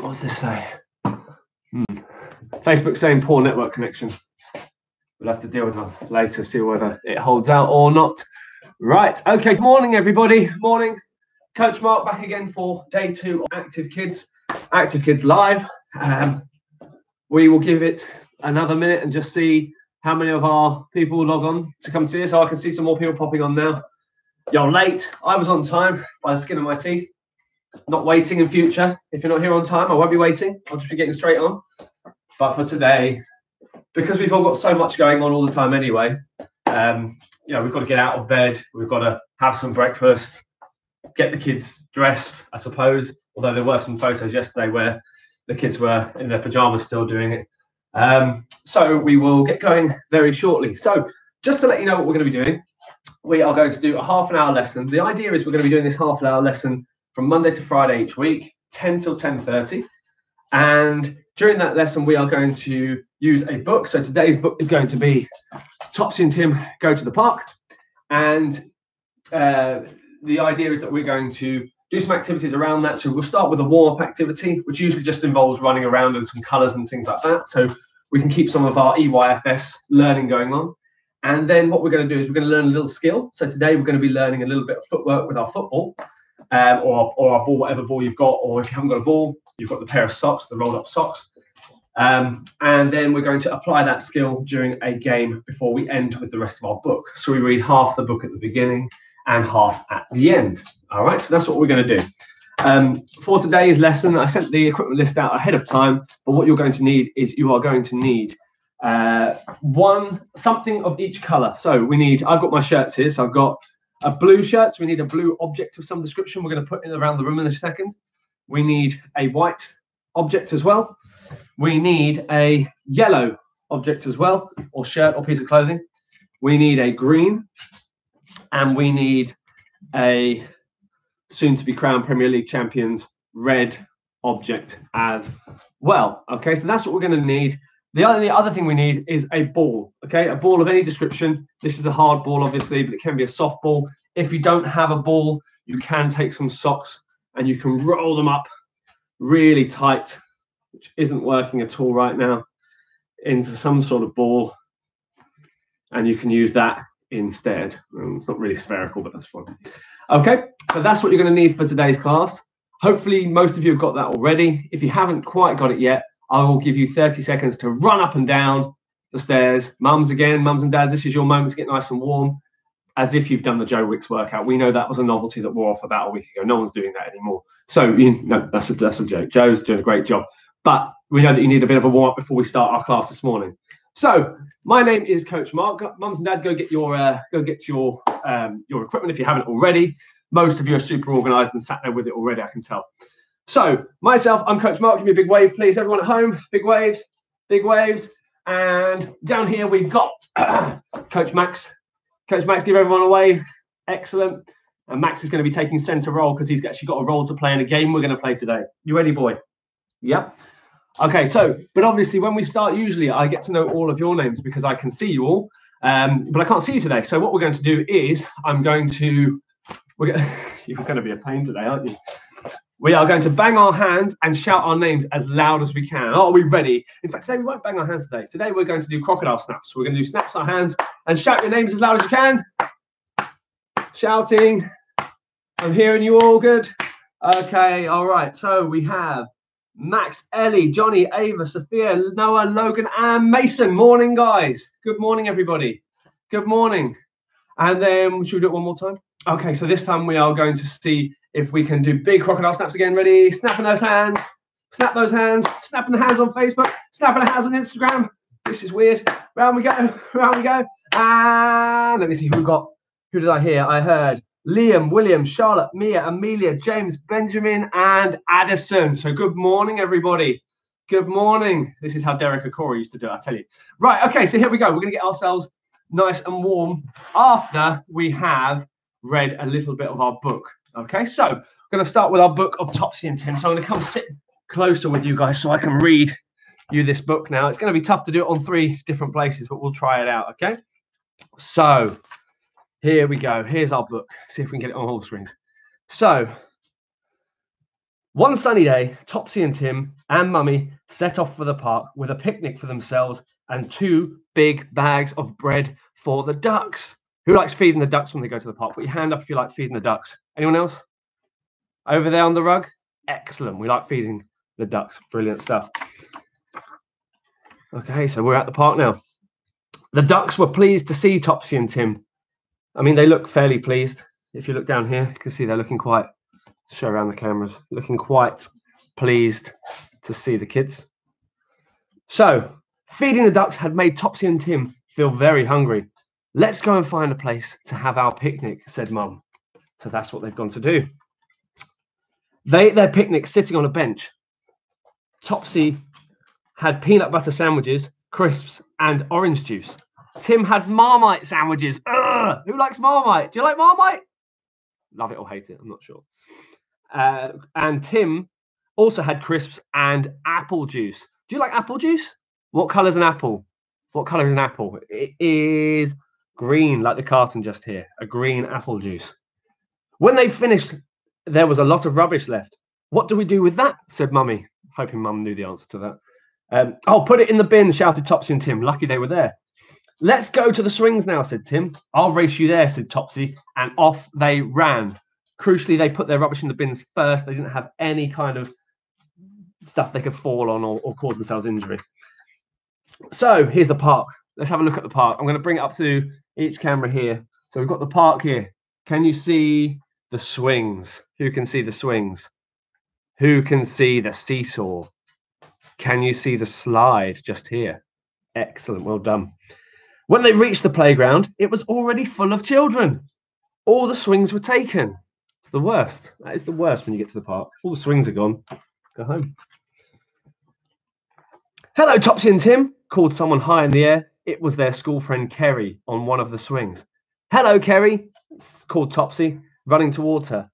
What's this say? Facebook saying poor network connection. We'll have to deal with that later, see whether it holds out or not. Right, okay, good morning everybody. Morning. Coach Mark back again for day 2 of ActivKids. ActivKids Live. We will give it another minute and just see how many of our people log on to come see us. So I can see some more people popping on now. You're late. I was on time by the skin of my teeth. Not waiting in future. If you're not here on time, I won't be waiting. I'll just be getting straight on. But for today, because we've all got so much going on all the time anyway, you know, we've got to get out of bed. We've got to have some breakfast, get the kids dressed, I suppose. Although there were some photos yesterday where the kids were in their pajamas still doing it. So we will get going very shortly. So just to let you know what we're going to be doing, we are going to do a half-an-hour lesson. The idea is we're going to be doing this half-an-hour lesson from Monday to Friday each week, 10 till 10:30. And during that lesson, we are going to use a book. So today's book is going to be Topsy and Tim Go to the Park. And the idea is that we're going to do some activities around that. So we'll start with a warm-up activity, which usually just involves running around and some colours and things like that. So we can keep some of our EYFS learning going on. And then what we're going to do is we're going to learn a little skill. So today we're going to be learning a little bit of footwork with our football, or our ball, whatever ball you've got, or if you haven't got a ball, you've got the pair of socks, the rolled up socks. And then we're going to apply that skill during a game before we end with the rest of our book. So we read half the book at the beginning and half at the end. All right, so that's what we're going to do. For today's lesson, I sent the equipment list out ahead of time, but what you're going to need is you are going to need something of each color. So we need, I've got my shirts here, so I've got a blue shirt, so we need a blue object of some description. We're going to put in around the room in a second. We need a white object as well. We need a yellow object as well, or shirt or piece of clothing. We need a green, and we need a soon-to-be crowned Premier League champions red object as well. Okay, so that's what we're going to need. The other thing we need is a ball, okay? A ball of any description. This is a hard ball, obviously, but it can be a soft ball. If you don't have a ball, you can take some socks and you can roll them up really tight, which isn't working at all right now, into some sort of ball, and you can use that instead. It's not really spherical, but that's fine. Okay, so that's what you're going to need for today's class. Hopefully, most of you have got that already. If you haven't quite got it yet, I will give you 30 seconds to run up and down the stairs. Mums and dads, this is your moment to get nice and warm, as if you've done the Joe Wicks workout. We know that was a novelty that wore off about a week ago. No one's doing that anymore. So, no, that's a joke. Joe's doing a great job. But we know that you need a bit of a warm-up before we start our class this morning. So, my name is Coach Mark. Mums and dads, go get your equipment if you haven't already. Most of you are super organised and sat there with it already, I can tell. So, myself, I'm Coach Mark. Give me a big wave, please. Everyone at home, big waves, big waves. And down here we've got Coach Max. Coach Max, give everyone a wave. Excellent. And Max is going to be taking centre role because he's actually got a role to play in a game we're going to play today. You ready, boy? Yep. Okay, so, but obviously when we start, usually I get to know all of your names because I can see you all, but I can't see you today. So what we're going to do is you're going to be a pain today, aren't you? We are going to bang our hands and shout our names as loud as we can. Are we ready? In fact, today we won't bang our hands today. Today we're going to do crocodile snaps. We're going to do snaps our hands and shout your names as loud as you can. Shouting. I'm hearing you all good. Okay, all right. So we have Max, Ellie, Johnny, Ava, Sophia, Noah, Logan, and Mason. Morning, guys. Good morning, everybody. Good morning. And then, should we do it one more time? Okay, so this time we are going to see if we can do big crocodile snaps again. Ready? Snapping those hands. Snap those hands. Snapping the hands on Facebook. Snapping the hands on Instagram. This is weird. Round we go. Round we go. And let me see who we got. Who did I hear? I heard Liam, William, Charlotte, Mia, Amelia, James, Benjamin, and Addison. So good morning, everybody. Good morning. This is how Derek Okora used to do it, I tell you. Right, okay, so here we go. We're going to get ourselves nice and warm after we have read a little bit of our book. Okay, so I'm going to start with our book of Topsy and Tim. So I'm going to come sit closer with you guys so I can read you this book now. It's going to be tough to do it on 3 different places, but we'll try it out, okay? So here we go. Here's our book. See if we can get it on all screens. So One sunny day, Topsy and Tim and Mummy set off for the park with a picnic for themselves and 2 big bags of bread for the ducks. Who likes feeding the ducks when they go to the park? Put your hand up if you like feeding the ducks. Anyone else? Over there on the rug? Excellent. We like feeding the ducks. Brilliant stuff. Okay, so we're at the park now. The ducks were pleased to see Topsy and Tim. I mean, they look fairly pleased. If you look down here, you can see they're looking quite, show around the cameras, looking quite pleased to see the kids. So, feeding the ducks had made Topsy and Tim feel very hungry. Let's go and find a place to have our picnic, said Mum. So that's what they've gone to do. They ate their picnic sitting on a bench. Topsy had peanut butter sandwiches, crisps, and orange juice. Tim had Marmite sandwiches. Ugh! Who likes Marmite? Do you like Marmite? Love it or hate it, I'm not sure. And Tim also had crisps and apple juice. Do you like apple juice? What colour is an apple? What colour is an apple? It is green, like the carton just here. A green apple juice. When they finished, there was a lot of rubbish left. What do we do with that? Said Mummy, hoping Mum knew the answer to that. Oh, put it in the bin, shouted Topsy and Tim. Lucky they were there. Let's go to the swings now, said Tim. I'll race you there, said Topsy, and off they ran. Crucially, they put their rubbish in the bins first. They didn't have any kind of stuff they could fall on or cause themselves injury. So here's the park. Let's have a look at the park. I'm going to bring it up to each camera here. So we've got the park here. Can you see the swings? Who can see the swings? Who can see the seesaw? Can you see the slide just here? Excellent, well done. When they reached the playground, it was already full of children. All the swings were taken. It's the worst. That is the worst when you get to the park. All the swings are gone. Go home. Hello, Topsy and Tim, called someone high in the air. It was their school friend Kerry on one of the swings. Hello, Kerry, called Topsy, running towards her.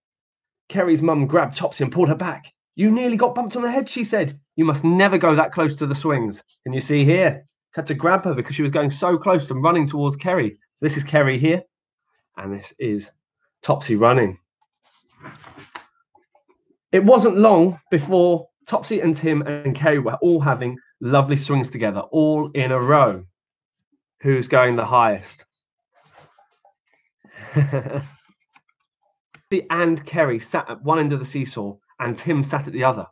Kerry's mum grabbed Topsy and pulled her back. You nearly got bumped on the head, she said. You must never go that close to the swings. Can you see here? Had to grab her because she was going so close and running towards Kerry. So this is Kerry here, and this is Topsy running. It wasn't long before Topsy and Tim and Kerry were all having lovely swings together, all in a row. Who's going the highest? Topsy and Kerry sat at one end of the seesaw, and Tim sat at the other.